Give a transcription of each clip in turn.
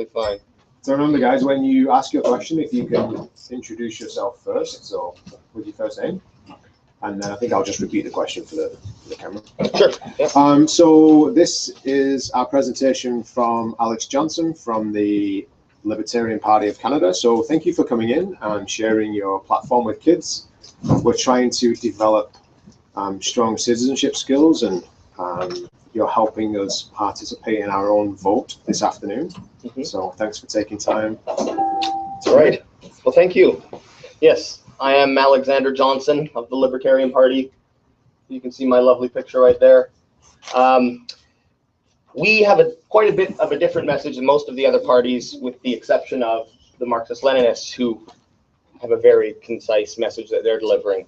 Fine. So remember, guys, when you ask your question, if you can introduce yourself first, so with your first name, and then I think I'll just repeat the question for the camera. Sure. Yep. So this is our presentation from Alex Johnson from the Libertarian Party of Canada. So thank you for coming in and sharing your platform with kids. We're trying to develop strong citizenship skills, and you're helping us participate in our own vote this afternoon. So thanks for taking time. All right. Well, thank you. Yes, I am Alexander Johnson of the Libertarian Party. You can see my lovely picture right there. We have quite a bit of a different message than most of the other parties, with the exception of the Marxist-Leninists, who have a very concise message that they're delivering.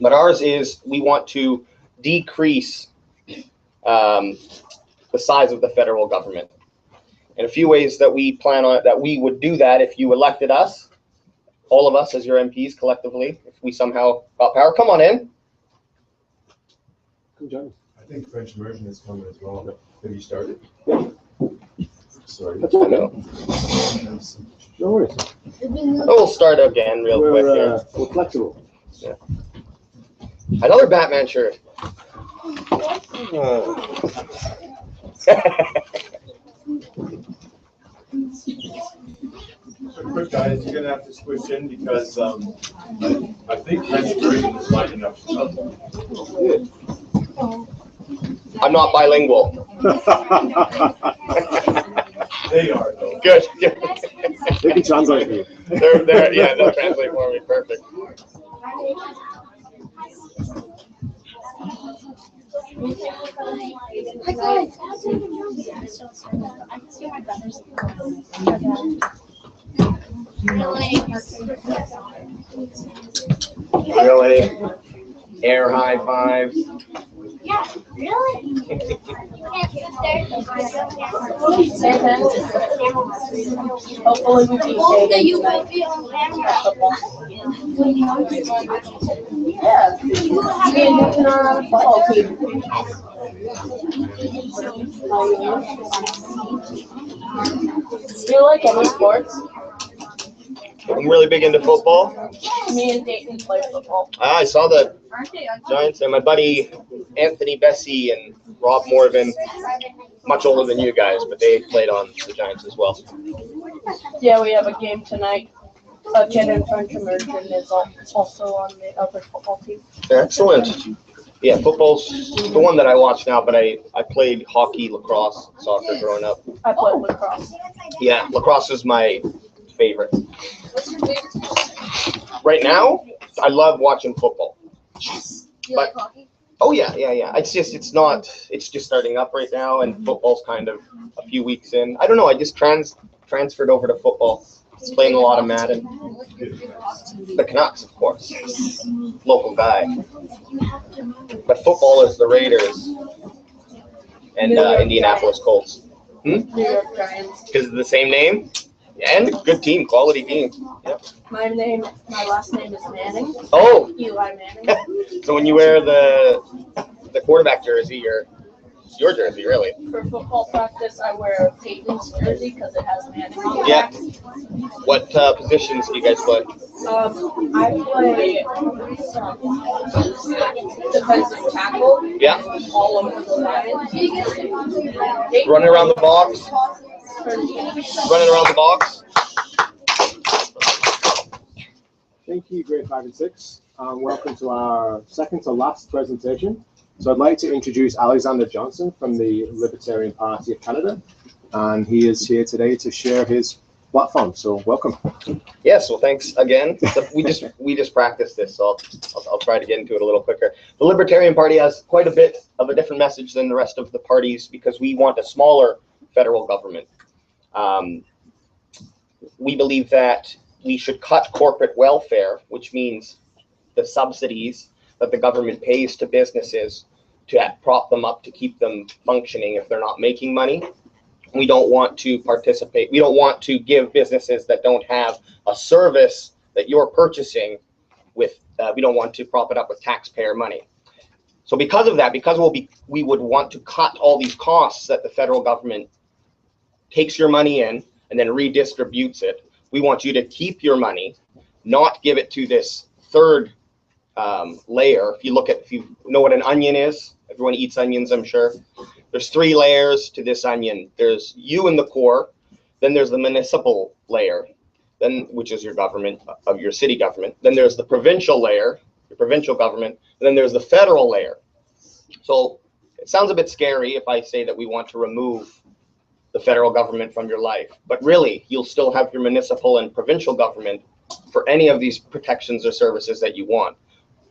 But ours is, we want to decrease the size of the federal government. And a few ways that we plan on that we would do that if you elected us, all of us as your MPs collectively, if we somehow got power. Come on in. Come join us. I think French immersion is coming as well. Have you started? Yeah. Sorry. I know. No worries. We'll start again real quick here. We're flexible. Yeah. Another Batman shirt. Quick, guys, you're gonna have to switch in because I think French immersion is lining up. I'm not bilingual. They are though. Good. They can translate for you. Yeah, they'll translate for me. Perfect. Really? Air high fives. Yeah, really? You can't sit there. Hopefully we can Both of you will be on camera. Yeah. Me and Nick are on a football team. Do you like any sports? I'm really big into football. Me and Dayton play football. I saw the Giants and my buddy Anthony Bessie and Rob Morvan, much older than you guys, but they played on the Giants as well. Yeah, we have a game tonight. A kid in French immersion is also on the other football team. Excellent. Yeah, football's the one that I watch now, but I played hockey, lacrosse, soccer growing up. I play lacrosse. Yeah, lacrosse is my favorite. Right now, I love watching football. You like hockey? Oh yeah. It's just starting up right now, and football's kind of a few weeks in. I don't know. I just transferred over to football. Just playing a lot of Madden. The Canucks, of course. Local guy. But football is the Raiders and Indianapolis Colts. New York Giants. Because of the same name? And good team, quality team. Yep. My last name is Manning. Oh, Eli Manning. so when you wear the quarterback jersey, it's your jersey, really. For football practice, I wear Peyton's jersey because it has Manning on the Yeah. back. What positions do you guys play? I play defensive tackle. Yeah. All over the line. Running around the box. Running around the box. Thank you, grade 5 and 6. Welcome to our second to last presentation. So I'd like to introduce Alexander Johnson from the Libertarian Party of Canada, and he is here today to share his platform. So welcome. Yes, well, thanks again. So we just practiced this, so I'll try to get into it a little quicker. The Libertarian Party has quite a bit of a different message than the rest of the parties because we want a smaller federal government. We believe that we should cut corporate welfare, which means the subsidies that the government pays to businesses to prop them up, to keep them functioning if they're not making money. We don't want to participate. We don't want to give businesses that don't have a service that you're purchasing with, we don't want to prop it up with taxpayer money. So because of that, because we would want to cut all these costs that the federal government takes your money in, and then redistributes it. We want you to keep your money, not give it to this third layer. If you know what an onion is, everyone eats onions, I'm sure. There's 3 layers to this onion. There's you in the core, then there's the municipal layer, then which is your government, of your city government. Then there's the provincial layer, your provincial government, and then there's the federal layer. So it sounds a bit scary if I say that we want to remove the federal government from your life, but really you'll still have your municipal and provincial government for any of these protections or services that you want.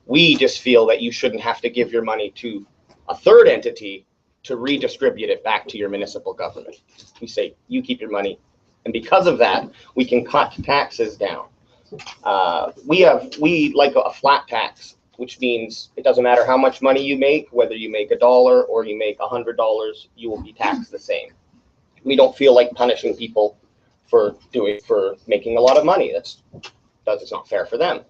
We just feel that you shouldn't have to give your money to a third entity to redistribute it back to your municipal government. We say you keep your money, and because of that, we can cut taxes down. We like a flat tax, which means it doesn't matter how much money you make, whether you make $1 or you make $100, you will be taxed the same. We don't feel like punishing people for making a lot of money. It's not fair for them.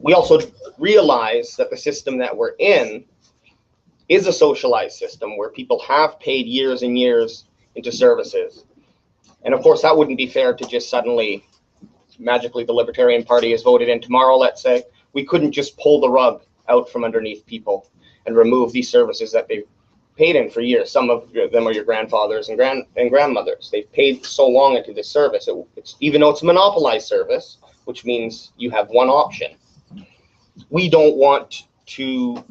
We also realize that the system that we're in is a socialized system where people have paid years and years into services. And of course, that wouldn't be fair to just suddenly, magically, the Libertarian Party is voted in tomorrow, let's say. We couldn't just pull the rug out from underneath people and remove these services that they've paid in for years. Some of them are your grandfathers and grandmothers. They've paid so long into this service. It's even though it's a monopolized service, which means you have one option. We don't want to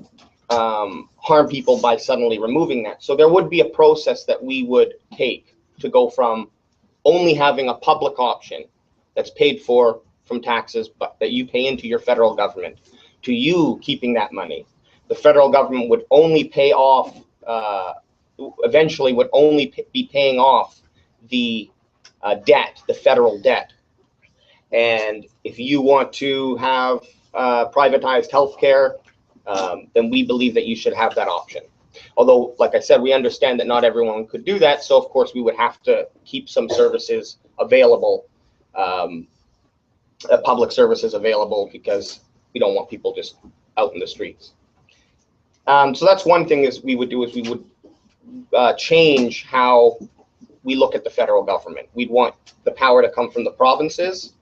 harm people by suddenly removing that. So there would be a process that we would take to go from only having a public option that's paid for from taxes, but that you pay into your federal government, to you keeping that money. The federal government would only pay off, eventually would only be paying off the debt, the federal debt. And if you want to have privatized healthcare, then we believe that you should have that option. Although, like I said, we understand that not everyone could do that. So, of course, we would have to keep some services available, public services available, because we don't want people just out in the streets. So that's one thing we would change how we look at the federal government. We'd want the power to come from the provinces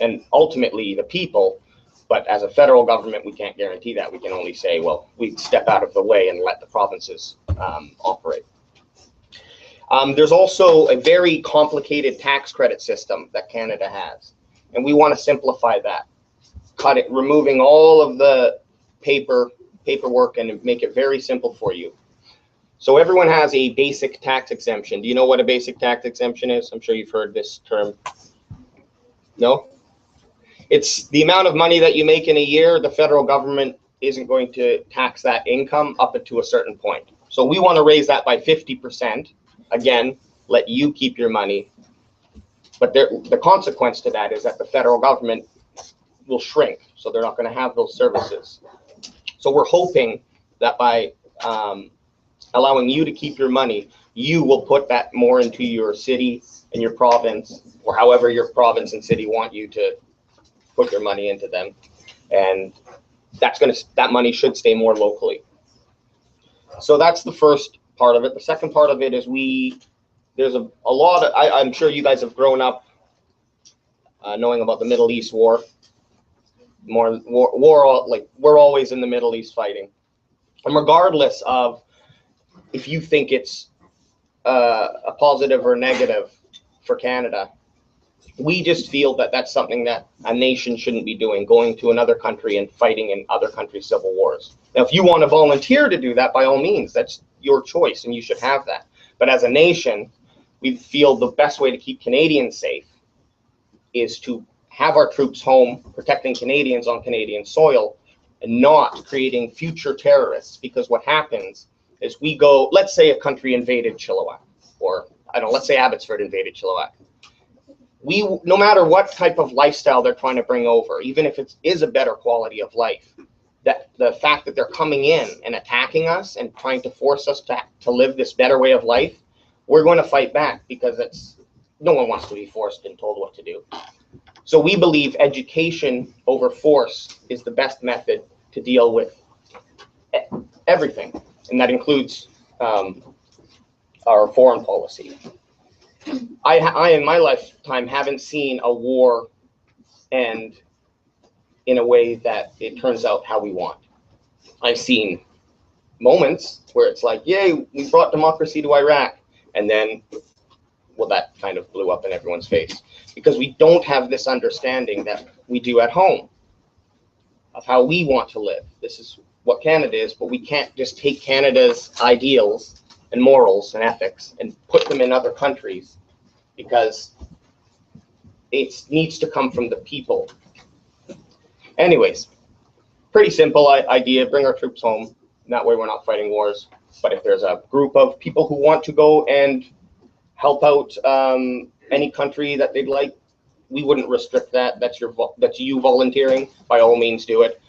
and ultimately the people. But as a federal government, we can't guarantee that. We can only say, well, we'd step out of the way and let the provinces operate. There's also a very complicated tax credit system that Canada has, and we want to simplify that. Cut it, removing all of the paperwork and make it very simple for you. So everyone has a basic tax exemption. Do you know what a basic tax exemption is? I'm sure you've heard this term. No? It's the amount of money that you make in a year. The federal government isn't going to tax that income up to a certain point. So we want to raise that by 50%. Again, let you keep your money. But the consequence to that is that the federal government will shrink. So they're not going to have those services. So we're hoping that by allowing you to keep your money, you will put that more into your city and your province, or however your province and city want you to put your money into them, and that money should stay more locally. So that's the first part of it. The second part of it is there's a lot of, I'm sure you guys have grown up knowing about the Middle East war. Like we're always in the Middle East fighting, and regardless of if you think it's a positive or negative for Canada, we just feel that that's something that a nation shouldn't be doing, going to another country and fighting in other countries' civil wars. Now, if you want to volunteer to do that, by all means, that's your choice and you should have that. But as a nation, we feel the best way to keep Canadians safe is to have our troops home, protecting Canadians on Canadian soil, and not creating future terrorists. Because what happens is we go, let's say a country invaded Chilliwack, or let's say Abbotsford invaded Chilliwack. No matter what type of lifestyle they're trying to bring over, even if it is a better quality of life, that the fact that they're coming in and attacking us and trying to force us to live this better way of life, we're going to fight back, because no one wants to be forced and told what to do. So we believe education over force is the best method to deal with everything, and that includes our foreign policy. I in my lifetime haven't seen a war end in a way that it turns out how we want. I've seen moments where it's like, yay, we brought democracy to Iraq, and then, well, that kind of blew up in everyone's face because we don't have this understanding that we do at home of how we want to live. This is what Canada is, but we can't just take Canada's ideals and morals and ethics and put them in other countries because it needs to come from the people. Anyways, pretty simple idea, bring our troops home. That way we're not fighting wars. But if there's a group of people who want to go and help out any country that they'd like, we wouldn't restrict that. That's you volunteering. By all means, do it.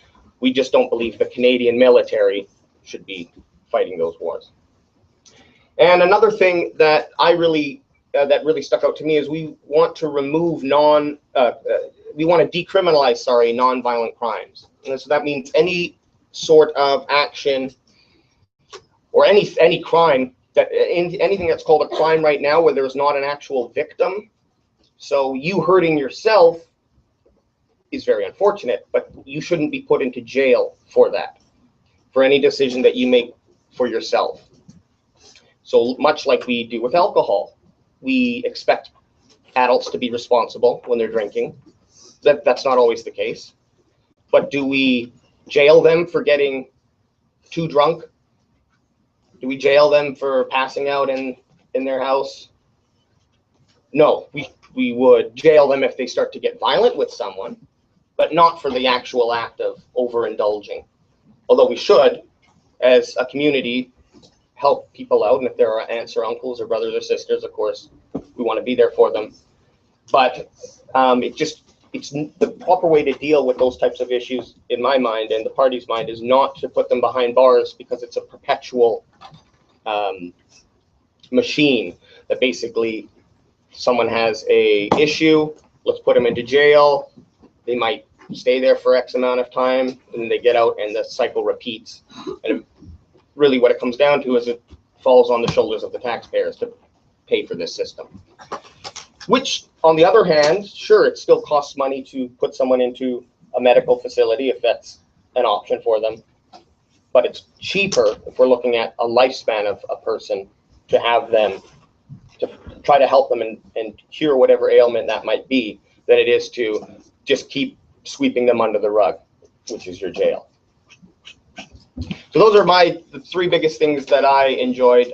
We just don't believe the Canadian military should be fighting those wars. And another thing that that really stuck out to me is we want to remove we want to decriminalize, non-violent crimes. And so that means any sort of action or any crime, anything that's called a crime right now where there's not an actual victim. So you hurting yourself is very unfortunate, but you shouldn't be put into jail for that, for any decision that you make for yourself. So much like we do with alcohol, we expect adults to be responsible when they're drinking. That's not always the case. But do we jail them for getting too drunk? Do we jail them for passing out in their house? No, we would jail them if they start to get violent with someone, but not for the actual act of overindulging. Although we should, as a community, help people out. And if there are aunts or uncles or brothers or sisters, of course, we want to be there for them. But it's the proper way to deal with those types of issues, in my mind and the party's mind, is not to put them behind bars because it's a perpetual machine that basically someone has a issue, let's put them into jail. They might stay there for X amount of time and they get out and the cycle repeats. And really what it comes down to is it falls on the shoulders of the taxpayers to pay for this system. Which, on the other hand, sure, it still costs money to put someone into a medical facility if that's an option for them. But it's cheaper if we're looking at a lifespan of a person to have them, to try to help them and cure whatever ailment that might be, than it is to just keep sweeping them under the rug, which is your jail. So those are the three biggest things that I enjoyed.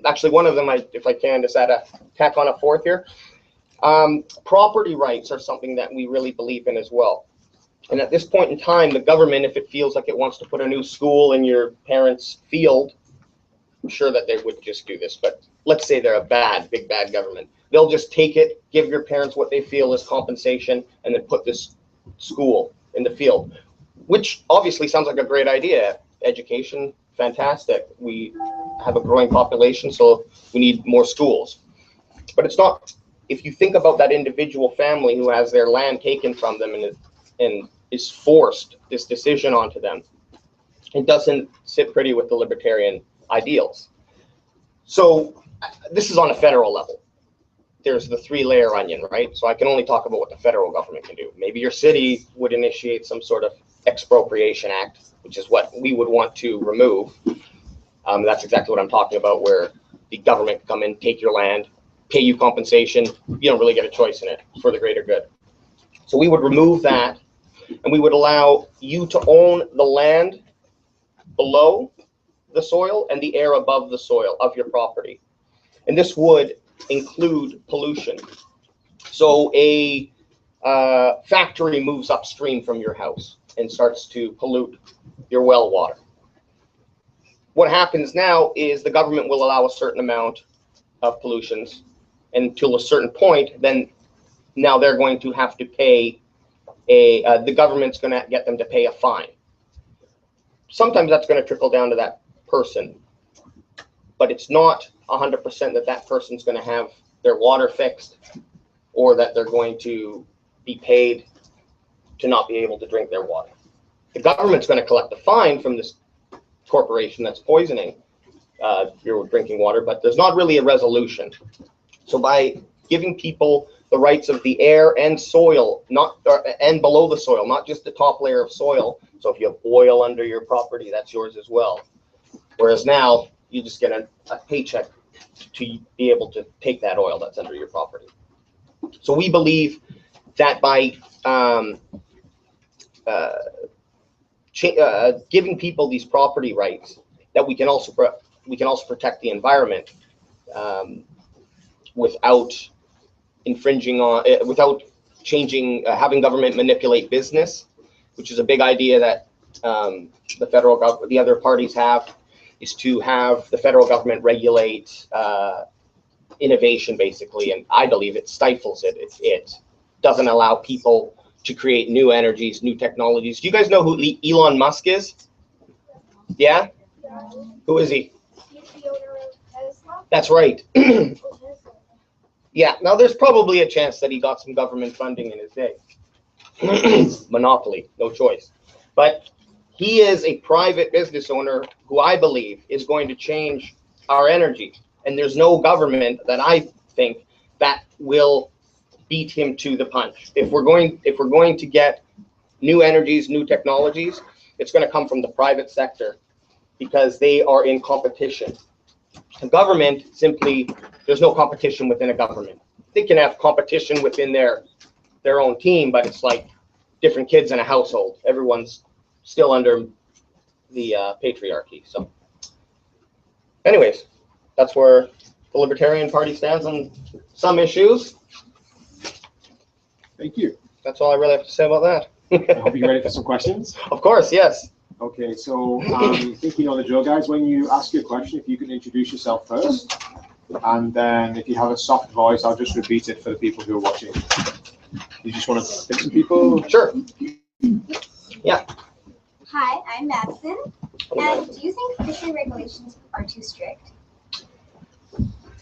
Actually, one of them, if I can, just add tack on a fourth here. Property rights are something that we really believe in as well. And at this point in time, the government, if it feels like it wants to put a new school in your parents' field, I'm sure that they would just do this. But let's say they're a big bad government. They'll just take it, give your parents what they feel is compensation, and then put this school in the field, which obviously sounds like a great idea. Education, fantastic. We have a growing population, so we need more schools. But it's not. If you think about that individual family who has their land taken from them and is forced this decision onto them, it doesn't sit pretty with the libertarian ideals. So this is on a federal level. There's the three-layer onion, right? So I can only talk about what the federal government can do. Maybe your city would initiate some sort of expropriation act, which is what we would want to remove. That's exactly what I'm talking about, where the government can come in, take your land, pay you compensation. You don't really get a choice in it for the greater good. So we would remove that, and we would allow you to own the land below the soil and the air above the soil of your property. And this would include pollution. So a factory moves upstream from your house and starts to pollute your well water. What happens now is the government will allow a certain amount of pollutions until a certain point, then now they're going to have to pay the government's going to get them to pay a fine. Sometimes that's going to trickle down to that person, but it's not 100% that person's going to have their water fixed or that they're going to be paid to not be able to drink their water. The government's going to collect a fine from this corporation that's poisoning your drinking water, but there's not really a resolution. So by giving people the rights of the air and soil, and below the soil, not just the top layer of soil. So if you have oil under your property, that's yours as well. Whereas now you just get a paycheck to be able to take that oil that's under your property. So we believe that by giving people these property rights, that we can also protect the environment without infringing on, without changing, having government manipulate business, which is a big idea that the federal government, the other parties have, is to have the federal government regulate innovation, basically, and I believe it stifles it. It doesn't allow people to create new energies, new technologies. Do you guys know who Elon Musk is? Yeah? Who is he? He's the owner of Tesla. That's right. Yeah, now there's probably a chance that he got some government funding in his day. Monopoly, no choice. But he is a private business owner who I believe is going to change our energy. And there's no government that I think that will beat him to the punch. If we're going to get new energies, new technologies, it's going to come from the private sector because they are in competition. The government simply, there's no competition within a government. They can have competition within their own team, but it's like different kids in a household. Everyone's still under the patriarchy. So anyways, that's where the Libertarian Party stands on some issues. Thank you. That's all I really have to say about that. I hope you're ready for some questions. Of course, yes. Okay, so I think you know the drill, guys. When you ask your question, if you can introduce yourself first, and then if you have a soft voice, I'll just repeat it for the people who are watching. You just want to pick some people? Sure. Yeah. Hi, I'm Madison. And do you think fishery regulations are too strict?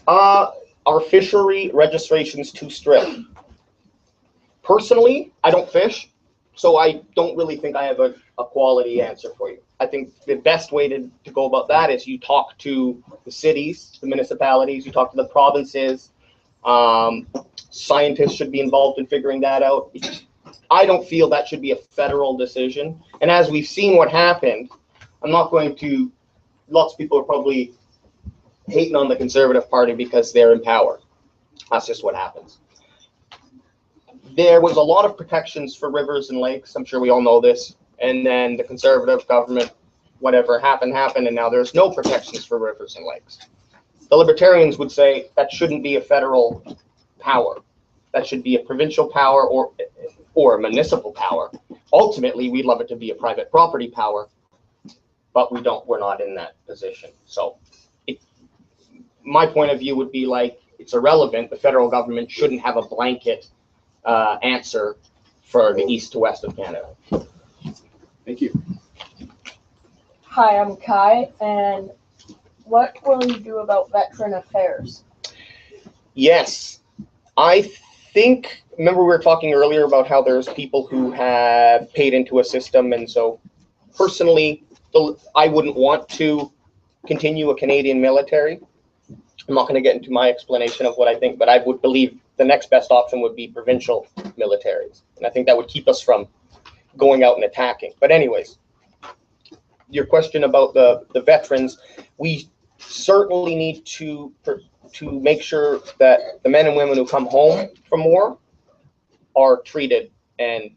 Are fishery registrations too strict? Personally, I don't fish, so I don't really think I have a quality answer for you. I think the best way to go about that is you talk to the cities, the municipalities, you talk to the provinces. Scientists should be involved in figuring that out. I don't feel that should be a federal decision. And as we've seen what happened, I'm not going to, lots of people are probably hating on the Conservative Party because they're in power. That's just what happens. There was a lot of protections for rivers and lakes. I'm sure we all know this. And then the Conservative government, whatever happened, and now there's no protections for rivers and lakes. The Libertarians would say that shouldn't be a federal power. That should be a provincial power or a municipal power. Ultimately, we'd love it to be a private property power, but we're not in that position. So my point of view would be like, it's irrelevant. The federal government shouldn't have a blanket answer for the east to west of Canada. Thank you. Hi, I'm Kai, and what will you do about veteran affairs? Yes, I think, remember we were talking earlier about how there's people who have paid into a system, and so personally, I wouldn't want to continue a Canadian military. I'm not going to get into my explanation of what I think, but I would believe the next best option would be provincial militaries. And I think that would keep us from going out and attacking. But anyways, your question about the veterans, we certainly need to make sure that the men and women who come home from war are treated and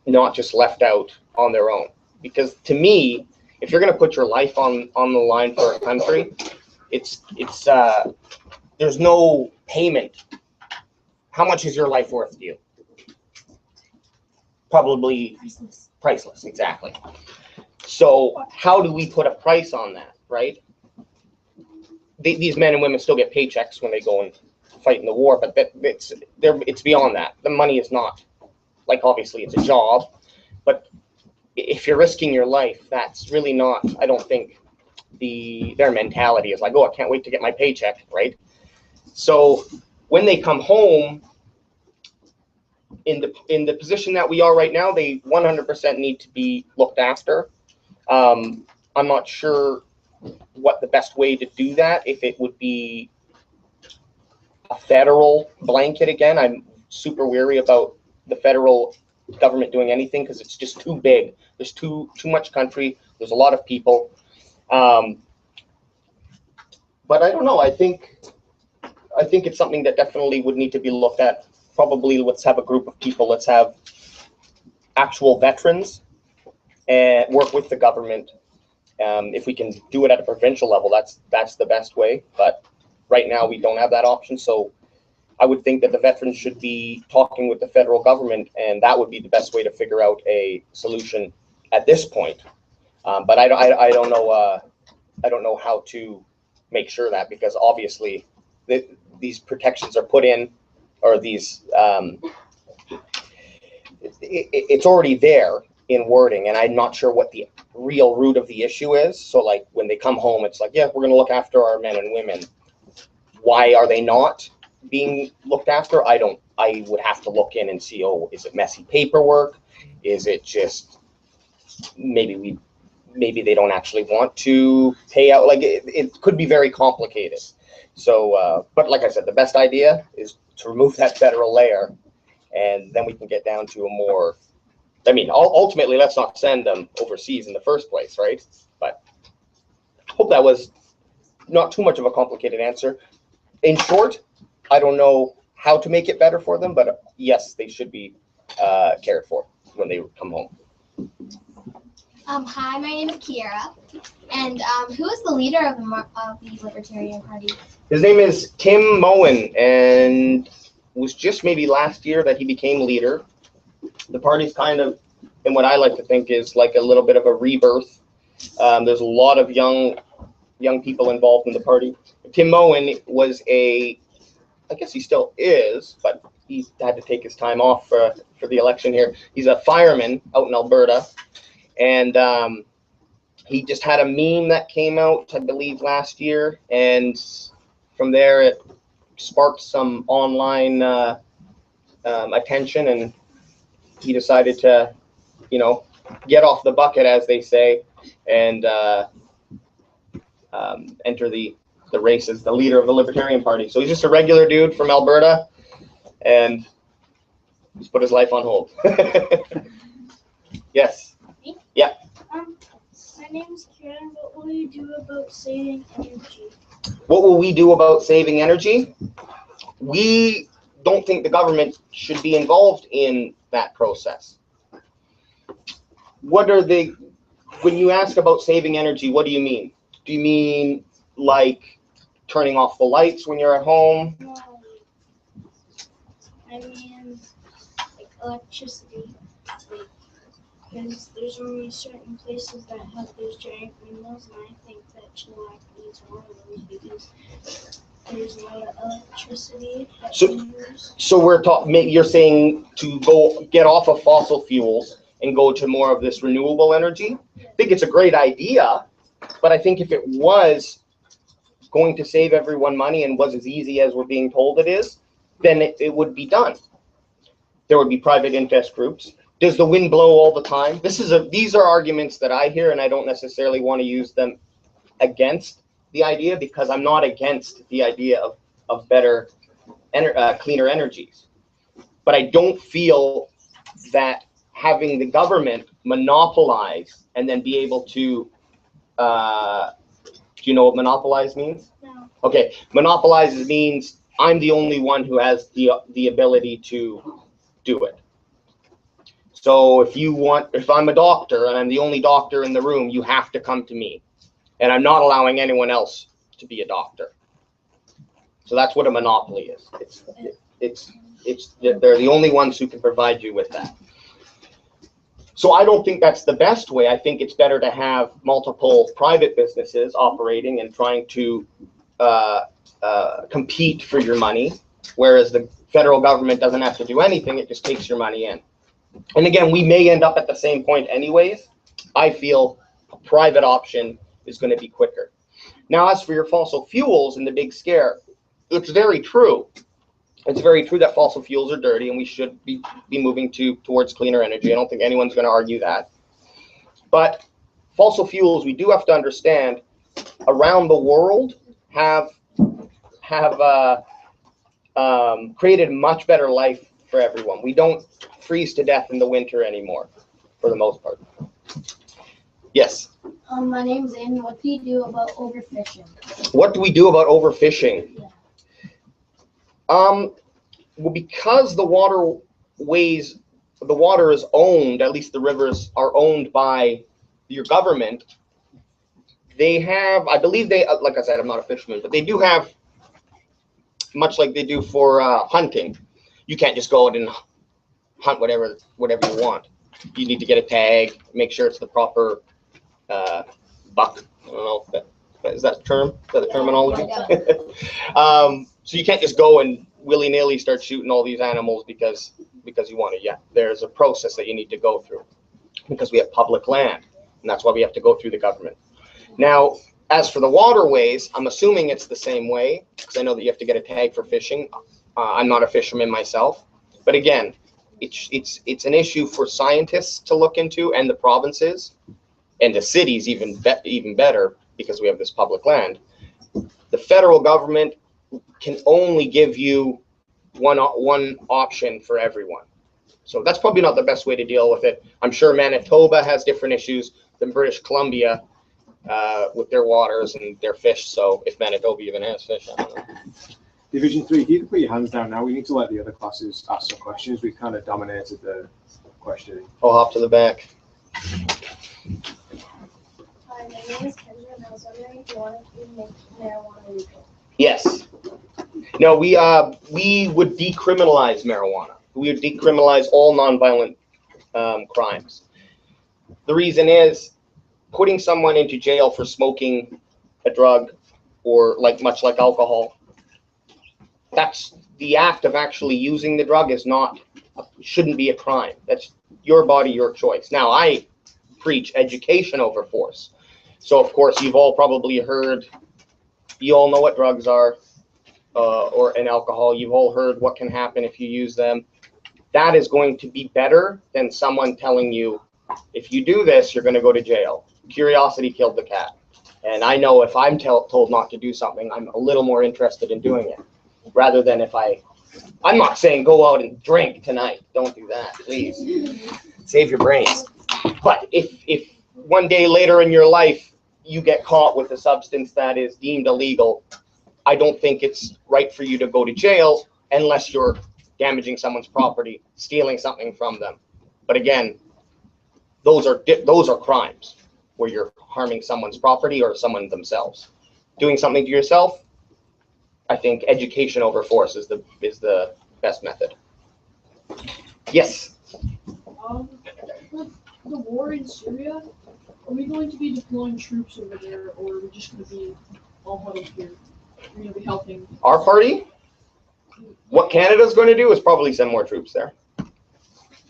not just left out on their own. Because to me, if you're going to put your life on the line for a country, it's there's no payment. How much is your life worth to you? Probably priceless, exactly. So how do we put a price on that, right? These men and women still get paychecks when they go and fight in the war, but it's beyond that. The money is not, like, obviously it's a job, but if you're risking your life, that's really not, I don't think their mentality is like, oh, I can't wait to get my paycheck, right? So when they come home, in the position that we are right now, they 100% need to be looked after. I'm not sure what the best way to do that, if it would be a federal blanket again. I'm super weary about the federal government doing anything because it's just too big. There's too much country. There's a lot of people. But I don't know. I think it's something that definitely would need to be looked at. Probably let's have a group of people. Let's have actual veterans and work with the government. If we can do it at a provincial level, that's the best way. But right now we don't have that option. So I would think that the veterans should be talking with the federal government, and that would be the best way to figure out a solution at this point. But I don't know. I don't know how to make sure that, because obviously these protections are put in, or these it's already there in wording, and I'm not sure what the real root of the issue is. So like when they come home, it's like, yeah, we're going to look after our men and women. Why are they not being looked after? I would have to look in and see, oh, is it messy paperwork? Is it just maybe they don't actually want to pay out? Like it could be very complicated. So, but like I said, the best idea is to remove that federal layer, and then we can get down to a more, I mean, ultimately, let's not send them overseas in the first place, right? But I hope that was not too much of a complicated answer. In short, I don't know how to make it better for them, but yes, they should be cared for when they come home. Hi, my name is Kiera, and who is the leader of the Libertarian Party? His name is Tim Moen, and it was just maybe last year that he became leader. The party's kind of, and what I like to think is like a little bit of a rebirth. There's a lot of young people involved in the party. Tim Moen was I guess he still is, but he had to take his time off for the election here. He's a fireman out in Alberta, and he just had a meme that came out, I believe, last year, and from there it sparked some online attention, and he decided to, get off the bucket, as they say, and enter the race as the leader of the Libertarian Party. So he's just a regular dude from Alberta, and he's put his life on hold. Yes. Me? Yeah. My name's Karen. What will you do about saving energy? What will we do about saving energy? We don't think the government should be involved in that process. When you ask about saving energy, what do you mean? Do you mean like turning off the lights when you're at home? No. I mean, like electricity. Because there's only certain places that have those giant windmills, and I think that Chilliwack needs one of those because there's a lot of electricity that we use. So you're saying to go get off of fossil fuels and go to more of this renewable energy? I think it's a great idea, but I think if it was going to save everyone money and was as easy as we're being told it is, then it would be done. There would be private interest groups. Does the wind blow all the time? These are arguments that I hear, and I don't necessarily want to use them against the idea, because I'm not against the idea of better, cleaner energies. But I don't feel that having the government monopolize and then be able to, do you know what monopolize means? No. Okay, monopolize means I'm the only one who has the ability to do it. So if I'm a doctor and I'm the only doctor in the room, you have to come to me, and I'm not allowing anyone else to be a doctor. So that's what a monopoly is. They're the only ones who can provide you with that. So I don't think that's the best way. I think it's better to have multiple private businesses operating and trying to compete for your money, whereas the federal government doesn't have to do anything. It just takes your money in. And again, we may end up at the same point anyways. I feel a private option is going to be quicker. Now, as for your fossil fuels and the big scare, it's very true. It's very true that fossil fuels are dirty, and we should be moving towards cleaner energy. I don't think anyone's going to argue that. But fossil fuels, we do have to understand, around the world have created a much better life for everyone. We don't freeze to death in the winter anymore, for the most part. Yes. My name's Aiden. What do you do about overfishing? What do we do about overfishing? Yeah. Well, because the water is owned, at least the rivers are owned by your government, they have, I believe they, like I said, I'm not a fisherman, but they do have, much like they do for hunting, you can't just go out and hunt whatever you want. You need to get a tag, make sure it's the proper buck. I don't know if is that the term? Is that the terminology? So you can't just go and willy-nilly start shooting all these animals because you want to. Yeah, there's a process that you need to go through because we have public land, and that's why we have to go through the government. Now, as for the waterways, I'm assuming it's the same way because I know that you have to get a tag for fishing. I'm not a fisherman myself, but again, it's an issue for scientists to look into, and the provinces and the cities even better because we have this public land. The federal government can only give you one option for everyone. So that's probably not the best way to deal with it. I'm sure Manitoba has different issues than British Columbia with their waters and their fish. So if Manitoba even has fish, I don't know. Division 3, you can put your hands down now. We need to let the other classes ask some questions. We've kind of dominated the questioning. I'll hop to the back. Hi, my name is Kendra, and I was wondering if you wanted to make marijuana legal. Yes. No, we would decriminalize marijuana. We would decriminalize all nonviolent crimes. The reason is putting someone into jail for smoking a drug or much like alcohol. That's the act of actually using the drug shouldn't be a crime. That's your body, your choice. Now, I preach education over force. So, of course, you've all probably heard, you all know what drugs are or alcohol. You've all heard what can happen if you use them. That is going to be better than someone telling you, if you do this, you're going to go to jail. Curiosity killed the cat. And I know if I'm told not to do something, I'm a little more interested in doing it. Rather than I'm not saying go out and drink tonight. Don't do that, please. Save your brains. But if one day later in your life you get caught with a substance that is deemed illegal, I don't think it's right for you to go to jail unless you're damaging someone's property, stealing something from them. But again, those are crimes where you're harming someone's property or someone themselves. Doing something to yourself, I think education over force is the best method. Yes. With the war in Syria, are we going to be deploying troops over there, or are we just going to be all huddled here? We're going to be helping. Our party? What Canada's going to do is probably send more troops there.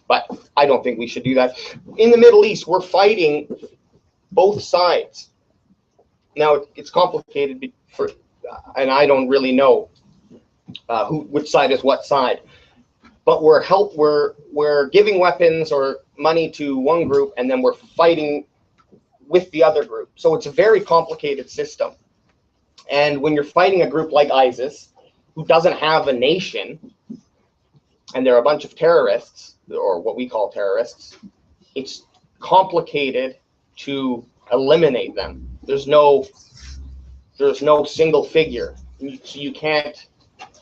But I don't think we should do that. In the Middle East, we're fighting both sides. Now, it's complicated and I don't really know which side is what side. But we're giving weapons or money to one group, and then we're fighting with the other group. So it's a very complicated system. And when you're fighting a group like ISIS, who doesn't have a nation, and they're a bunch of terrorists, or what we call terrorists, it's complicated to eliminate them. There's no single figure. You can't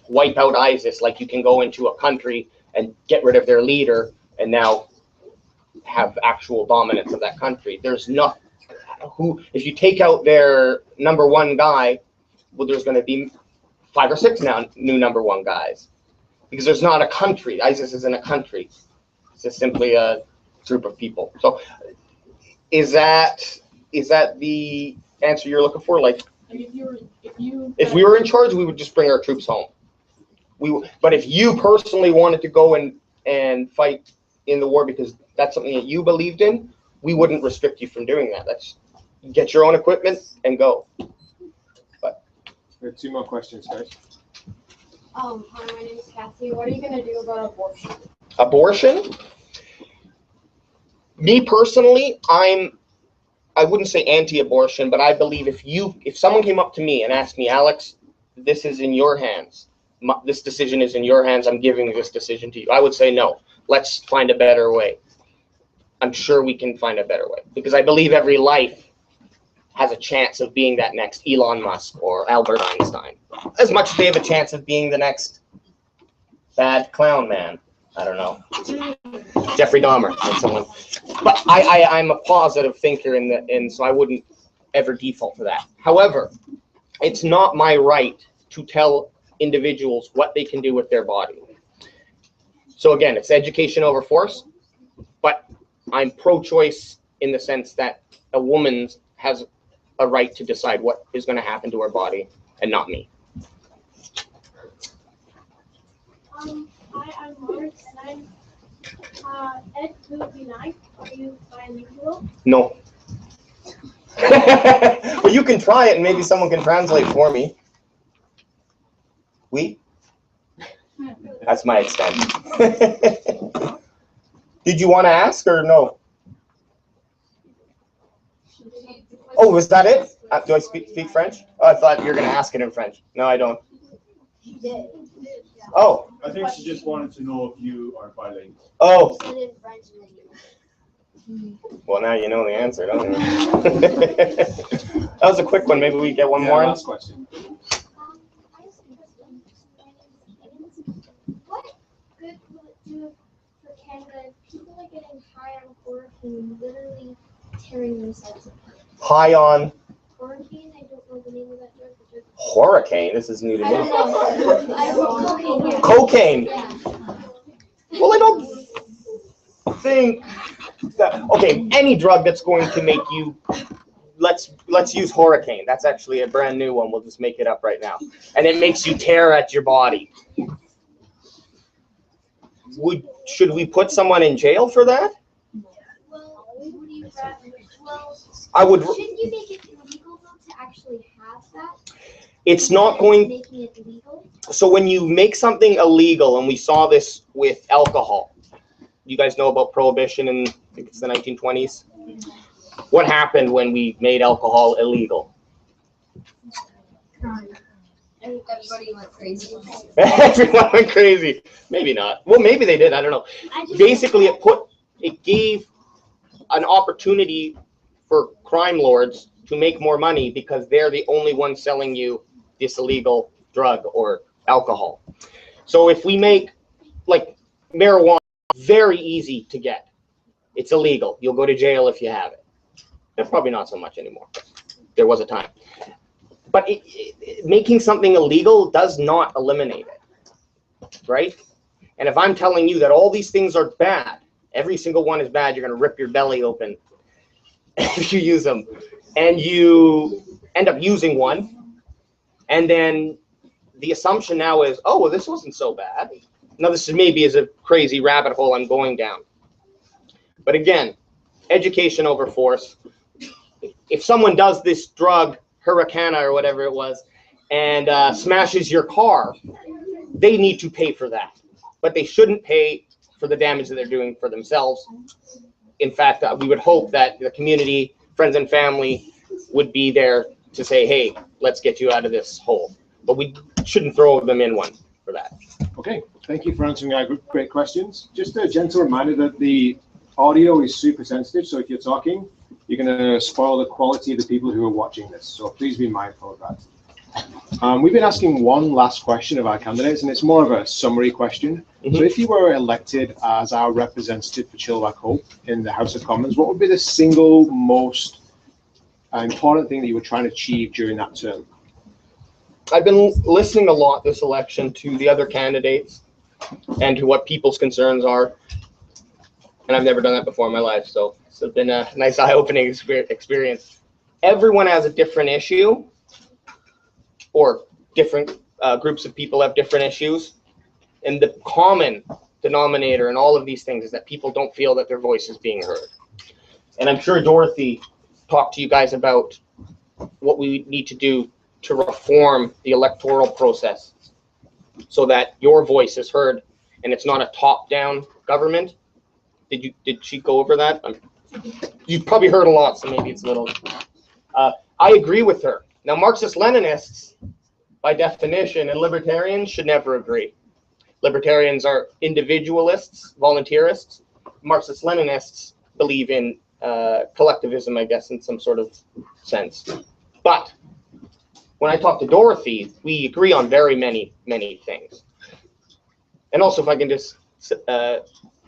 wipe out ISIS like you can go into a country and get rid of their leader and now have actual dominance of that country. There's not if you take out their number one guy, well, there's going to be 5 or 6 new number one guys, because there's not a country. ISIS isn't a country. It's just simply a group of people. So is that the answer you're looking for? Like, if we were in charge, we would just bring our troops home. But if you personally wanted to go and fight in the war because that's something that you believed in, we wouldn't restrict you from doing that. That's get your own equipment and go. But we have 2 more questions, guys. Hi, my name is Kathy. What are you going to do about abortion? Abortion? Me personally, I wouldn't say anti-abortion, but I believe if someone came up to me and asked me, Alex, this is in your hands, this decision is in your hands. I'm giving this decision to you. I would say no. Let's find a better way. I'm sure we can find a better way because I believe every life has a chance of being that next Elon Musk or Albert Einstein, as much as they have a chance of being the next bad clown man. I don't know, Jeffrey Dahmer or someone. But I'm a positive thinker so I wouldn't ever default to that. However, it's not my right to tell individuals what they can do with their body. So again, it's education over force, but I'm pro-choice in the sense that a woman has a right to decide what is going to happen to her body and not me. Hi, I'm Mark, and I'm Ed 209. Are you bilingual? No. Well, you can try it and maybe someone can translate for me. Oui? That's my extent. Did you want to ask or no? Oh, was that it? Do I speak French? Oh, I thought you were going to ask it in French. No, I don't. Oh. I think she just wanted to know if you are bilingual. Oh. Well, now you know the answer, don't you? That was a quick one. Maybe we get one more. Last question. What good will it do for Canada if people are getting high on chloroquine, literally tearing themselves apart? High on Chloroquine, I don't know the name of that drug. hurricane. This is new to I don't me. know. I wrote cocaine. Yeah. Cocaine. Yeah. Well, I don't think that. Okay, any drug that's going to make you. Let's use hurricane. That's actually a brand new one. We'll just make it up right now. And it makes you tear at your body. Should we put someone in jail for that? Well, what do you rather? Well, I would. shouldn't you make it illegal though to actually have that? It's not going. Making it legal. So when you make something illegal, and we saw this with alcohol, you guys know about prohibition in, I think it's the 1920s. What happened when we made alcohol illegal? Everybody went crazy. Everyone went crazy. Maybe not. Well, maybe they did. I don't know. Basically, it gave an opportunity for crime lords to make more money because they're the only ones selling you this illegal drug or alcohol. So if we make like marijuana very easy to get, it's illegal. You'll go to jail if you have it. Probably not so much anymore. There was a time. But making something illegal does not eliminate it, right? And if I'm telling you that all these things are bad, every single one is bad, you're going to rip your belly open if you use them. And you end up using one. And then the assumption now is, oh, well, this wasn't so bad. Now, this is maybe is a crazy rabbit hole I'm going down. But again, education over force. If someone does this drug, Hurricana or whatever it was, and smashes your car, they need to pay for that. But they shouldn't pay for the damage that they're doing for themselves. In fact, we would hope that the community, friends and family would be there to say, hey, let's get you out of this hole. But we shouldn't throw them in one for that. Okay, thank you for answering our great questions. Just a gentle reminder that the audio is super sensitive, so if you're talking, you're going to spoil the quality of the people who are watching this. So please be mindful of that. We've been asking one last question of our candidates, and it's more of a summary question. Mm-hmm. So if you were elected as our representative for Chilliwack-Hope in the House of Commons, what would be the single most important thing that you were trying to achieve during that term? I've been listening a lot this election to the other candidates and to what people's concerns are. And I've never done that before in my life, so it's been a nice eye-opening experience. Everyone has a different issue, or different groups of people have different issues. And the common denominator in all of these things is that people don't feel that their voice is being heard. And I'm sure Dorothy talked to you guys about what we need to do to reform the electoral process so that your voice is heard and it's not a top-down government. Did she go over that? You've probably heard a lot, so maybe it's a little. I agree with her. Now, Marxist-Leninists by definition, and libertarians should never agree. Libertarians are individualists, volunteerists. Marxist-Leninists believe in collectivism, I guess, in some sort of sense. But when I talk to Dorothy, we agree on very many things. And also, if I can just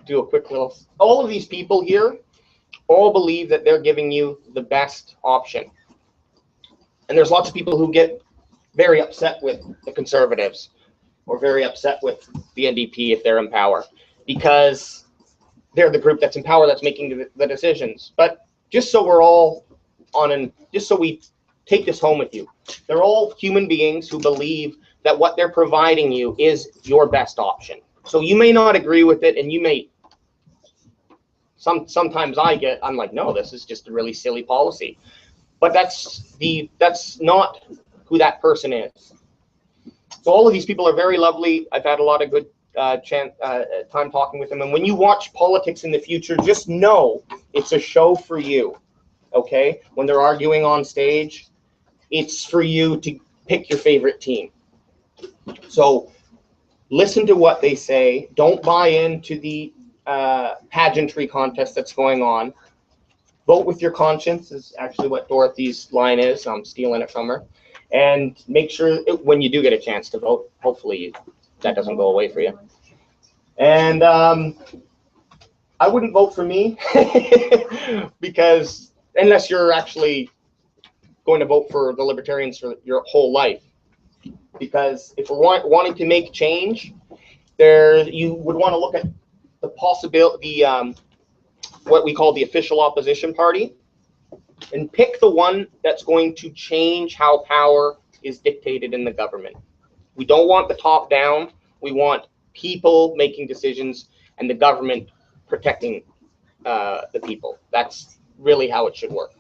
do a quick little, all of these people here all believe that they're giving you the best option. And there's lots of people who get very upset with the Conservatives or very upset with the NDP if they're in power, because they're the group that's in power that's making the decisions. But just so we're all just so we take this home with you, they're all human beings who believe that what they're providing you is your best option. So you may not agree with it, and you may, sometimes I'm like, no, this is just a really silly policy. But that's not who that person is. So all of these people are very lovely. I've had a lot of good time talking with them. And when you watch politics in the future, just know it's a show for you, okay? When they're arguing on stage, it's for you to pick your favorite team. So listen to what they say. Don't buy into the pageantry contest that's going on. Vote with your conscience is actually what Dorothy's line is. I'm stealing it from her. And make sure when you do get a chance to vote, hopefully that doesn't go away for you. And I wouldn't vote for me because unless you're actually going to vote for the Libertarians for your whole life. Because if we're wanting to make change, you would want to look at the possibility, what we call the official opposition party, and pick the one that's going to change how power is dictated in the government. We don't want the top down. We want people making decisions and the government protecting the people. That's really how it should work.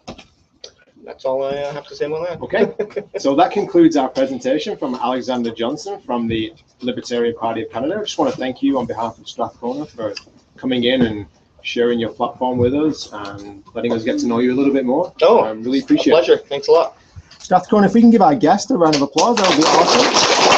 That's all I have to say about that. Okay, so that concludes our presentation from Alexander Johnson from the Libertarian Party of Canada. I just want to thank you on behalf of Strathcona for coming in and sharing your platform with us and letting us get to know you a little bit more. Oh, really appreciate it. Pleasure. Thanks a lot. Strathcona, if we can give our guest a round of applause, that would be awesome.